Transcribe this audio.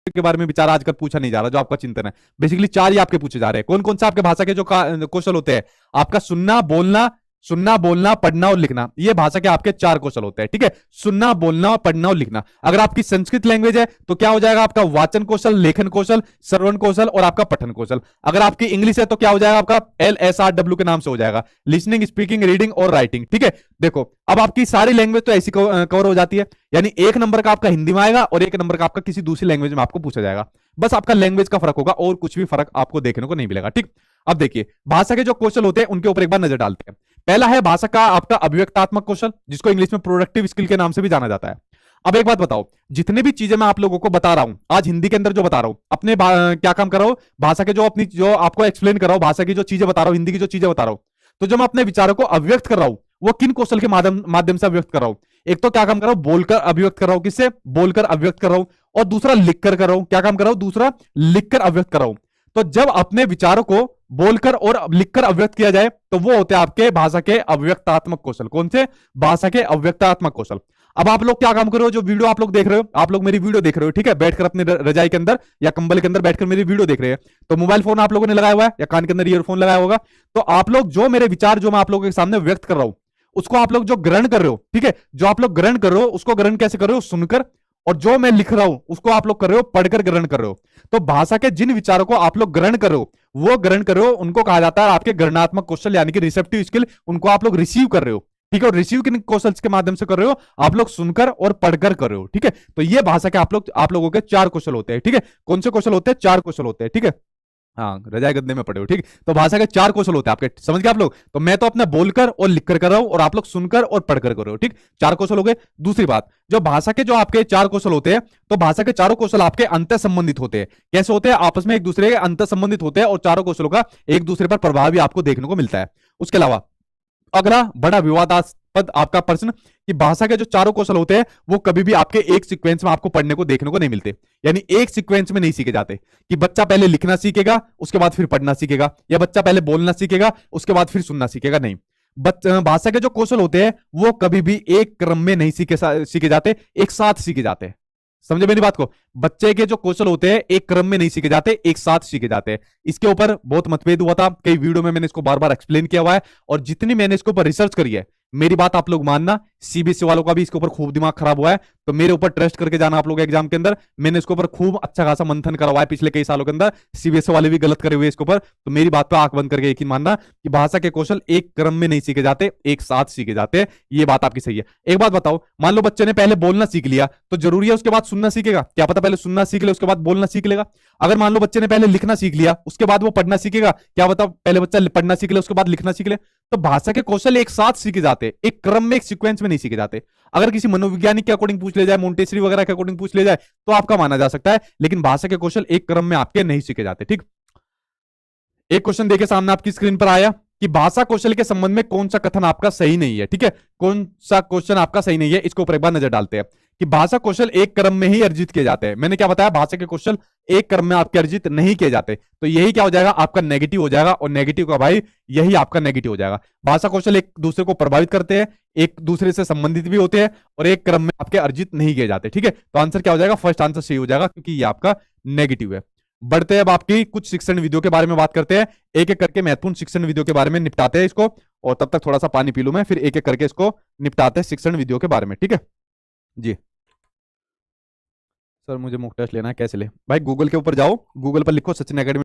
के बारे में विचार आजकल पूछा नहीं जा रहा, जो आपका चिंतन है। बेसिकली चार ही आपके पूछे जा रहे हैं। कौन कौन सा आपके भाषा के जो कौशल होते हैं? आपका सुनना बोलना पढ़ना और लिखना, ये भाषा के आपके चार कौशल होते हैं, ठीक है। सुनना बोलना पढ़ना और लिखना। अगर आपकी संस्कृत लैंग्वेज है तो क्या हो जाएगा? आपका वाचन कौशल, लेखन कौशल, श्रवण कौशल और आपका पठन कौशल। अगर आपकी इंग्लिश है तो क्या हो जाएगा? आपका LSRW के नाम से हो जाएगा, लिसनिंग स्पीकिंग रीडिंग और राइटिंग, ठीक है। देखो अब आपकी सारी लैंग्वेज तो ऐसी कवर हो जाती है, यानी एक नंबर का आपका हिंदी में आएगा और एक नंबर का आपका किसी दूसरी लैंग्वेज में आपको पूछा जाएगा। बस आपका लैंग्वेज का फर्क होगा और कुछ भी फर्क आपको देखने को नहीं मिलेगा, ठीक। अब देखिए भाषा के जो कौशल होते हैं उनके ऊपर एक बार नजर डालते हैं। पहला है भाषा का आपका अभिव्यक्तात्मक कौशल, जिसको इंग्लिश में प्रोडक्टिव स्किल के नाम से भी जाना जाता है। अब एक बात बताओ, जितने भी चीजें मैं आप लोगों को बता रहा हूं आज हिंदी के अंदर जो बता रहा हूं, अपने क्या काम कर रहा हूं? भाषा के जो अपनी जो आपको एक्सप्लेन कर रहा हूं, भाषा की जो चीजें बता रहा हूं, हिंदी की जो चीजें बता रहा हूं, तो जो मैं अपने विचारों को अभिव्यक्त कर रहा हूं वो किन कौशल के माध्यम से अभिव्यक्त कर रहा हूं? एक तो क्या काम कर रहा हूं? बोलकर अभिव्यक्त कर रहा हूं। किससे? बोलकर अभिव्यक्त कर रहा हूं। और दूसरा लिखकर कर रहा हूं। क्या काम कर रहा हूं? दूसरा लिखकर अभिव्यक्त कर रहा हूं। तो जब अपने विचारों को बोलकर और लिखकर अभिव्यक्त किया जाए तो वो होते हैं आपके भाषा के अभिव्यक्तात्मक कौशल। कौन से? भाषा के अभिव्यक्तात्मक कौशल। अब आप लोग क्या काम कर रहे हो? जो वीडियो आप लोग देख रहे हो, आप लोग मेरी वीडियो देख रहे हो, ठीक है, बैठकर अपने रजाई के अंदर या कंबल के अंदर बैठकर मेरी वीडियो देख रहे हैं, तो मोबाइल फोन आप लोगों ने लगाया हुआ है या कान के अंदर ईयरफोन लगाया होगा। तो आप लोग जो मेरे विचार जो मैं आप लोगों के सामने व्यक्त कर रहा हूं उसको आप लोग जो ग्रहण कर रहे हो, ठीक है, जो आप लोग ग्रहण कर रहे हो उसको ग्रहण कैसे कर रहे हो? सुनकर। और जो मैं लिख रहा हूं उसको आप लोग कर रहे हो पढ़कर ग्रहण कर रहे हो। तो भाषा के जिन विचारों को आप लोग ग्रहण कर रहे हो वो ग्रहण कर रहे हो उनको कहा जाता है आपके ग्रहणात्मक कौशल, यानी कि रिसेप्टिव स्किल। उनको आप लोग रिसीव कर रहे हो, ठीक है। और रिसीव किन कौशल के माध्यम से कर रहे हो? आप लोग सुनकर और पढ़कर कर रहे हो, ठीक है। तो ये भाषा के आप लोगों के चार कौशल होते हैं, ठीक है। कौन से कौशल होते हैं? चार कौशल होते हैं, ठीक है। हाँ, रजाई गद्दे में पड़े हो, ठीक। तो भाषा के चार कौशल होते हैं आपके, समझ गए आप लोग? तो मैं तो अपना बोलकर और लिखकर कर रहा हूं और आप लोग सुनकर और पढ़कर कर रहे हो, ठीक। चार कौशल हो गए। दूसरी बात, जो भाषा के जो आपके चार कौशल होते हैं, तो भाषा के चारों कौशल आपके अंतर संबंधित होते हैं। कैसे होते हैं? आपस में एक दूसरे के अंतर संबंधित होते हैं और चारों कौशलों का एक दूसरे पर प्रभाव भी आपको देखने को मिलता है। उसके अलावा अगला बड़ा विवादास्पद आपका प्रश्न कि भाषा के जो चारों कौशल होते हैं वो कभी भी आपके एक सीक्वेंस में आपको पढ़ने को देखने को नहीं मिलते, यानी एक सीक्वेंस में नहीं सीखे जाते कि बच्चा पहले लिखना सीखेगा उसके बाद फिर पढ़ना सीखेगा, या बच्चा पहले बोलना सीखेगा उसके बाद फिर सुनना सीखेगा। नहीं, भाषा के जो कौशल होते हैं वो कभी भी एक क्रम में नहीं सीखे जाते, एक साथ सीखे जाते हैं। समझे मेरी बात को? बच्चे के जो कौशल होते हैं एक क्रम में नहीं सीखे जाते, एक साथ सीखे जाते हैं। इसके ऊपर बहुत मतभेद हुआ था, कई वीडियो में मैंने इसको बार बार एक्सप्लेन किया हुआ है, और जितनी मैंने इसके ऊपर रिसर्च करी है, मेरी बात आप लोग मानना, सीबीएसई वालों का भी इसके ऊपर खूब दिमाग खराब हुआ है, तो मेरे ऊपर ट्रस्ट करके जाना आप लोग एग्जाम के अंदर। मैंने इसके ऊपर खूब अच्छा खासा मंथन करा हुआ है पिछले कई सालों के अंदर, सीबीएसई वाले भी गलत करे हुए इसके ऊपर। तो मेरी बात पर आंख बंद करके यकीन मानना कि भाषा के कौशल एक क्रम में नहीं सीखे जाते, एक साथ सीखे जाते हैं। ये बात आपकी सही है। एक बात बताओ, मान लो बच्चे ने पहले बोलना सीख लिया तो जरूरी है उसके बाद सुनना सीखेगा? क्या पता पहले सुनना सीख ले उसके बाद बोलना सीख लेगा। अगर मान लो बच्चे ने पहले लिखना सीख लिया उसके बाद वो पढ़ना सीखेगा, क्या पता पहले बच्चा पढ़ना सीख ले उसके बाद लिखना सीख ले। तो भाषा के कौशल एक साथ सीखे जाते हैं, एक क्रम में एक सीक्वेंस में नहीं सीखे जाते। अगर किसी मनोवैज्ञानिक के अकॉर्डिंग पूछ ले जाए, मोंटेसरी वगैरह के अकॉर्डिंग पूछ ले जाए तो आपका माना जा सकता है, लेकिन भाषा के कौशल एक क्रम में आपके नहीं सीखे जाते, ठीक। एक क्वेश्चन देखिए सामने आपकी स्क्रीन पर आया कि भाषा कौशल के संबंध में कौन सा कथन आपका सही नहीं है, ठीक है। कौन सा क्वेश्चन आपका सही नहीं है, इसको ऊपर एक बार नजर डालते हैं कि भाषा कौशल एक क्रम में ही अर्जित किए जाते हैं। मैंने क्या बताया? भाषा के कौशल एक क्रम में आपके अर्जित नहीं किए जाते, तो यही क्या हो जाएगा? आपका नेगेटिव हो जाएगा, और नेगेटिव का भाई यही आपका नेगेटिव हो जाएगा। भाषा कौशल एक दूसरे को प्रभावित करते हैं, एक दूसरे से संबंधित भी होते हैं, और एक क्रम में आपके अर्जित नहीं किए जाते, ठीक है। तो आंसर क्या हो जाएगा? फर्स्ट आंसर सही हो जाएगा, क्योंकि ये आपका नेगेटिव है। बढ़ते हैं अब आपकी कुछ शिक्षण विधियों के बारे में बात करते हैं, एक एक करके महत्वपूर्ण शिक्षण विधियों के बारे में निपटाते हैं इसको, और तब तक थोड़ा सा पानी पी लूं मैं, फिर एक एक करके इसको निपटाते हैं शिक्षण विधियों के बारे में, ठीक है जी। सर मुझे मॉक टेस्ट लेना है, कैसे ले? भाई गूगल के ऊपर जाओ, गूगल पर लिखो सचिन एकेडमी।